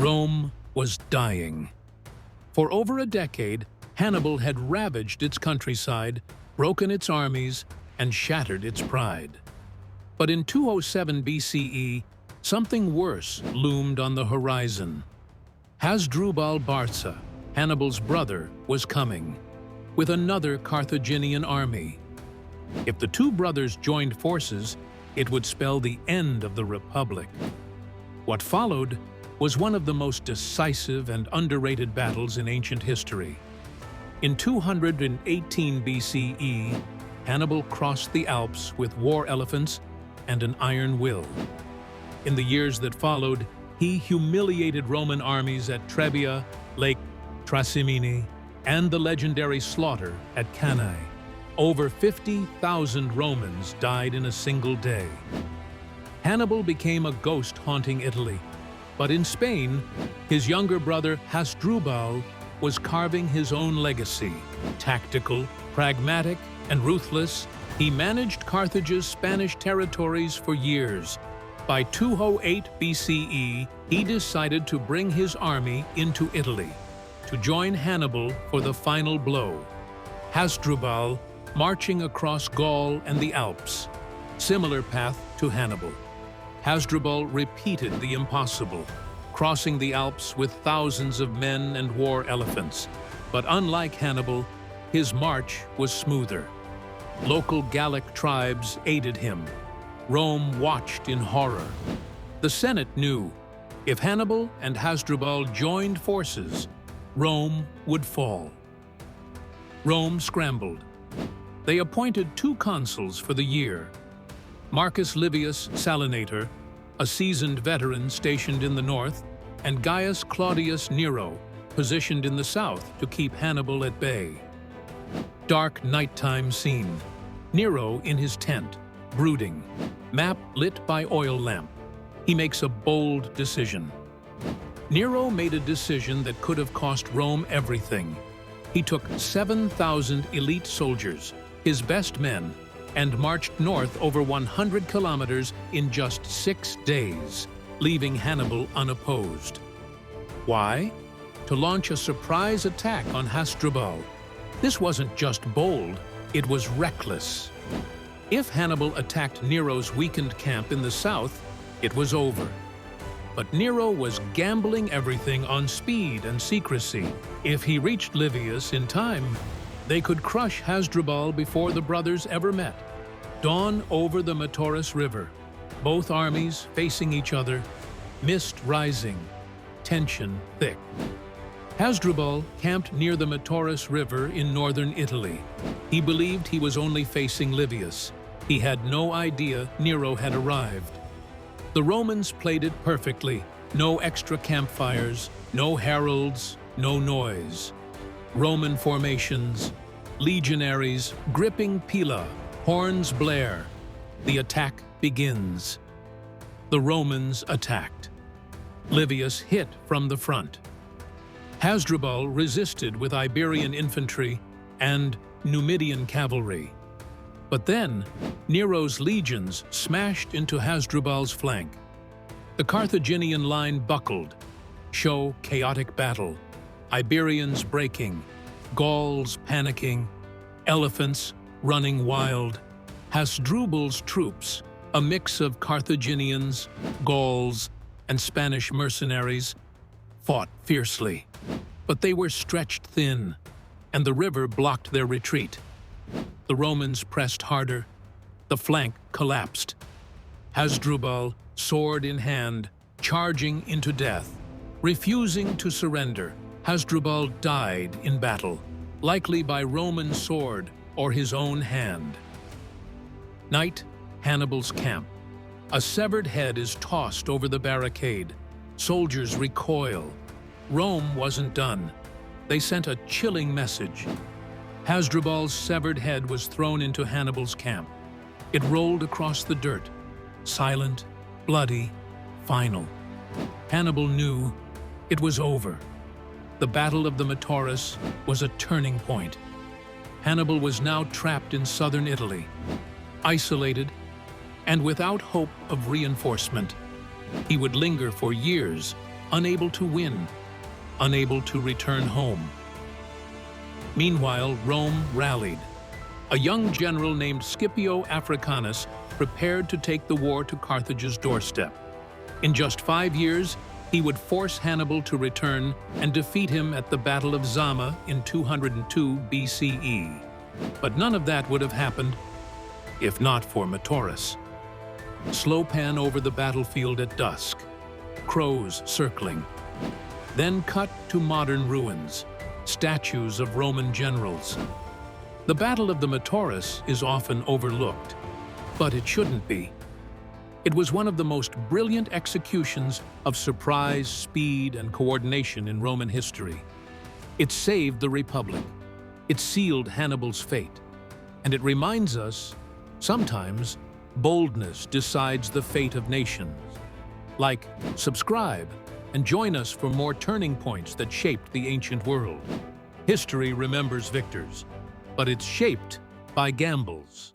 Rome was dying. For over a decade, Hannibal had ravaged its countryside, broken its armies, and shattered its pride. But in 207 BCE, something worse loomed on the horizon. Hasdrubal Barca, Hannibal's brother, was coming, with another Carthaginian army. If the two brothers joined forces, it would spell the end of the Republic. What followed was one of the most decisive and underrated battles in ancient history. In 218 BCE, Hannibal crossed the Alps with war elephants and an iron will. In the years that followed, he humiliated Roman armies at Trebia, Lake Trasimene, and the legendary slaughter at Cannae. Over 50,000 Romans died in a single day. Hannibal became a ghost haunting Italy, but in Spain, his younger brother Hasdrubal was carving his own legacy. Tactical, pragmatic, and ruthless, he managed Carthage's Spanish territories for years. By 208 BCE, he decided to bring his army into Italy, to join Hannibal for the final blow. Hasdrubal marching across Gaul and the Alps, similar path to Hannibal. Hasdrubal repeated the impossible, crossing the Alps with thousands of men and war elephants. But unlike Hannibal, his march was smoother. Local Gallic tribes aided him. Rome watched in horror. The Senate knew, if Hannibal and Hasdrubal joined forces, Rome would fall. Rome scrambled. They appointed two consuls for the year. Marcus Livius Salinator, a seasoned veteran stationed in the north, and Gaius Claudius Nero, positioned in the south to keep Hannibal at bay. Dark nighttime scene. Nero in his tent, brooding, map lit by oil lamp. He makes a bold decision. Nero made a decision that could have cost Rome everything. He took 7,000 elite soldiers, his best men, and marched north over 100 kilometers in just 6 days, leaving Hannibal unopposed. Why? To launch a surprise attack on Hasdrubal. This wasn't just bold, it was reckless. If Hannibal attacked Nero's weakened camp in the south, it was over. But Nero was gambling everything on speed and secrecy. If he reached Livius in time, they could crush Hasdrubal before the brothers ever met. Dawn over the Metaurus River, both armies facing each other, mist rising, tension thick. Hasdrubal camped near the Metaurus River in northern Italy. He believed he was only facing Livius. He had no idea Nero had arrived. The Romans played it perfectly. No extra campfires, no heralds, no noise. Roman formations, legionaries gripping pila, horns blare. The attack begins. The Romans attacked. Livius hit from the front. Hasdrubal resisted with Iberian infantry and Numidian cavalry. But then, Nero's legions smashed into Hasdrubal's flank. The Carthaginian line buckled. Show chaotic battle. Iberians breaking, Gauls panicking, elephants running wild. Hasdrubal's troops, a mix of Carthaginians, Gauls, and Spanish mercenaries, fought fiercely. But they were stretched thin, and the river blocked their retreat. The Romans pressed harder. The flank collapsed. Hasdrubal, sword in hand, charging into death. Refusing to surrender, Hasdrubal died in battle, likely by Roman sword or his own hand. Night, Hannibal's camp. A severed head is tossed over the barricade. Soldiers recoil. Rome wasn't done. They sent a chilling message. Hasdrubal's severed head was thrown into Hannibal's camp. It rolled across the dirt, silent, bloody, final. Hannibal knew it was over. The Battle of the Metaurus was a turning point. Hannibal was now trapped in southern Italy, isolated and without hope of reinforcement. He would linger for years, unable to win, unable to return home. Meanwhile, Rome rallied. A young general named Scipio Africanus prepared to take the war to Carthage's doorstep. In just 5 years, he would force Hannibal to return and defeat him at the Battle of Zama in 202 BCE. But none of that would have happened if not for Metaurus. Slow pan over the battlefield at dusk, crows circling. Then cut to modern ruins, statues of Roman generals. The Battle of the Metaurus is often overlooked, but it shouldn't be. It was one of the most brilliant executions of surprise, speed, and coordination in Roman history. It saved the Republic. It sealed Hannibal's fate. And it reminds us, sometimes, boldness decides the fate of nations. Like, subscribe, and join us for more turning points that shaped the ancient world. History remembers victors, but it's shaped by gambles.